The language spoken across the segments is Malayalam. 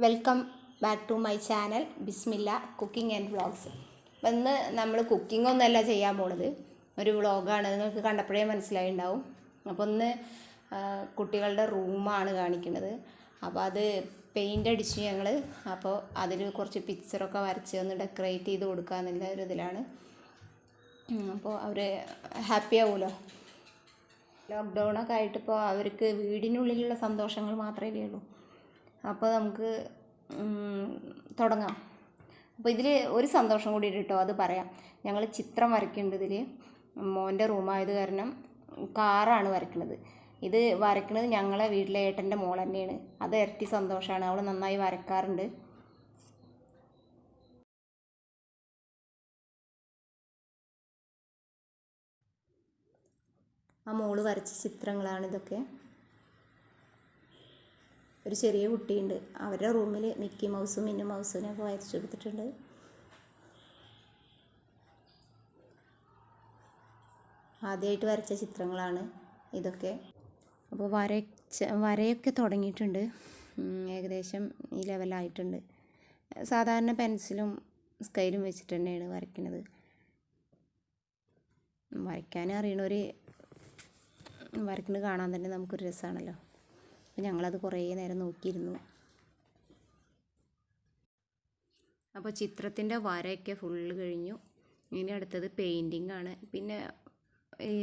Welcome back to my channel Bismilla cooking and vlogs. അപ്പം ഇന്ന് നമ്മൾ കുക്കിംഗ് ഒന്നുമല്ല ചെയ്യാൻ പോണത്, ഒരു വ്ളോഗാണ്. നിങ്ങൾക്ക് കണ്ടപ്പോഴേ മനസ്സിലായിട്ടുണ്ടാവും. അപ്പോൾ ഇന്ന് കുട്ടികളുടെ റൂമാണ് കാണിക്കുന്നത്. അപ്പോൾ അത് പെയിൻ്റ് അടിച്ചു ഞങ്ങൾ. അപ്പോൾ അതിൽ കുറച്ച് പിക്ചറൊക്കെ വരച്ച് ഒന്ന് ഡെക്കറേറ്റ് ചെയ്ത് കൊടുക്കുക എന്നുള്ള ഒരു ഇതിലാണ്. അപ്പോൾ അവർ ഹാപ്പി ആവുമല്ലോ. ലോക്ക്ഡൗണൊക്കെ ആയിട്ടിപ്പോൾ അവർക്ക് വീടിനുള്ളിലുള്ള സന്തോഷങ്ങൾ മാത്രമേ ഉള്ളൂ. അപ്പോൾ നമുക്ക് തുടങ്ങാം. അപ്പോൾ ഇതിൽ ഒരു സന്തോഷം കൂടി കേട്ടോ, അത് പറയാം. ഞങ്ങൾ ചിത്രം വരയ്ക്കേണ്ടത് ഇതിൽ മോൻ്റെ റൂമായത് കാരണം കാറാണ് വരയ്ക്കുന്നത്. ഇത് വരയ്ക്കുന്നത് ഞങ്ങളെ വീട്ടിലെ ഏട്ടൻ്റെ മോൾ തന്നെയാണ്. അത് ഇരട്ടി സന്തോഷമാണ്. അവൾ നന്നായി വരയ്ക്കാറുണ്ട്. ആ മോള് വരച്ച ചിത്രങ്ങളാണിതൊക്കെ. ഒരു ചെറിയ കുട്ടിയുണ്ട്, അവരുടെ റൂമിൽ മിക്കി മൗസും മിന്നു മൗസിനെയൊക്കെ വരച്ചു കൊടുത്തിട്ടുണ്ട്. ആദ്യമായിട്ട് വരച്ച ചിത്രങ്ങളാണ് ഇതൊക്കെ. അപ്പോൾ വരയൊക്കെ തുടങ്ങിയിട്ടുണ്ട്, ഏകദേശം ഈ ലെവലായിട്ടുണ്ട്. സാധാരണ പെൻസിലും സ്കെയിലും വെച്ചിട്ട് തന്നെയാണ് വരയ്ക്കുന്നത്. വരയ്ക്കാൻ അറിയണവർ വരയ്ക്കുന്നത് കാണാൻ തന്നെ നമുക്കൊരു രസമാണല്ലോ. അപ്പോൾ ഞങ്ങളത് കുറേ നേരം നോക്കിയിരുന്നു. അപ്പോൾ ചിത്രത്തിൻ്റെ വരയൊക്കെ ഫുള്ള് കഴിഞ്ഞു. ഇനി അടുത്തത് പെയിൻറ്റിങ് ആണ്. പിന്നെ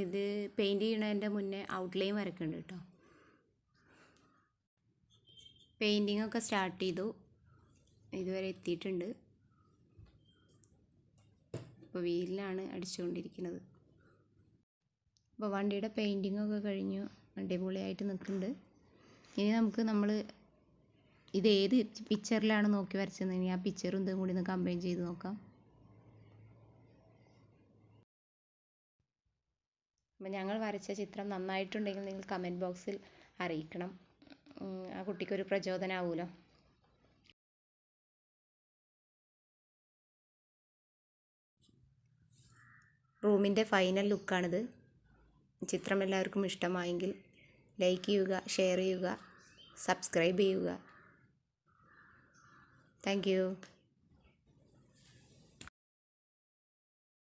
ഇത് പെയിൻറ്റ് ചെയ്യണതിൻ്റെ മുന്നേ ഔട്ട്ലൈൻ വരയ്ക്കുന്നുണ്ട് കേട്ടോ. പെയിൻറ്റിങ് ഒക്കെ സ്റ്റാർട്ട് ചെയ്തു, ഇതുവരെ എത്തിയിട്ടുണ്ട്. ഇപ്പോൾ വീലിലാണ് അടിച്ചുകൊണ്ടിരിക്കുന്നത്. അപ്പോൾ വണ്ടിയുടെ പെയിൻറ്റിങ് ഒക്കെ കഴിഞ്ഞു, അടിപൊളിയായിട്ട് നിൽക്കുന്നുണ്ട്. ഇനി നമ്മൾ ഇത് ഏത് പിക്ചറിലാണ് നോക്കി വരച്ചതെന്ന് ആ പിക്ചറും ഇതും കൂടി ഒന്ന് കമ്പൈൻ ചെയ്ത് നോക്കാം. അപ്പം ഞങ്ങൾ വരച്ച ചിത്രം നന്നായിട്ടുണ്ടെങ്കിൽ നിങ്ങൾ കമൻറ്റ് ബോക്സിൽ അറിയിക്കണം. ആ കുട്ടിക്കൊരു പ്രചോദനമാവുമല്ലോ. റൂമിൻ്റെ ഫൈനൽ ലുക്കാണിത്. ചിത്രം എല്ലാവർക്കും ഇഷ്ടമായെങ്കിൽ ലൈക്ക് ചെയ്യുക, ഷെയർ ചെയ്യുക, സബ്സ്ക്രൈബ് ചെയ്യുക. Thank you.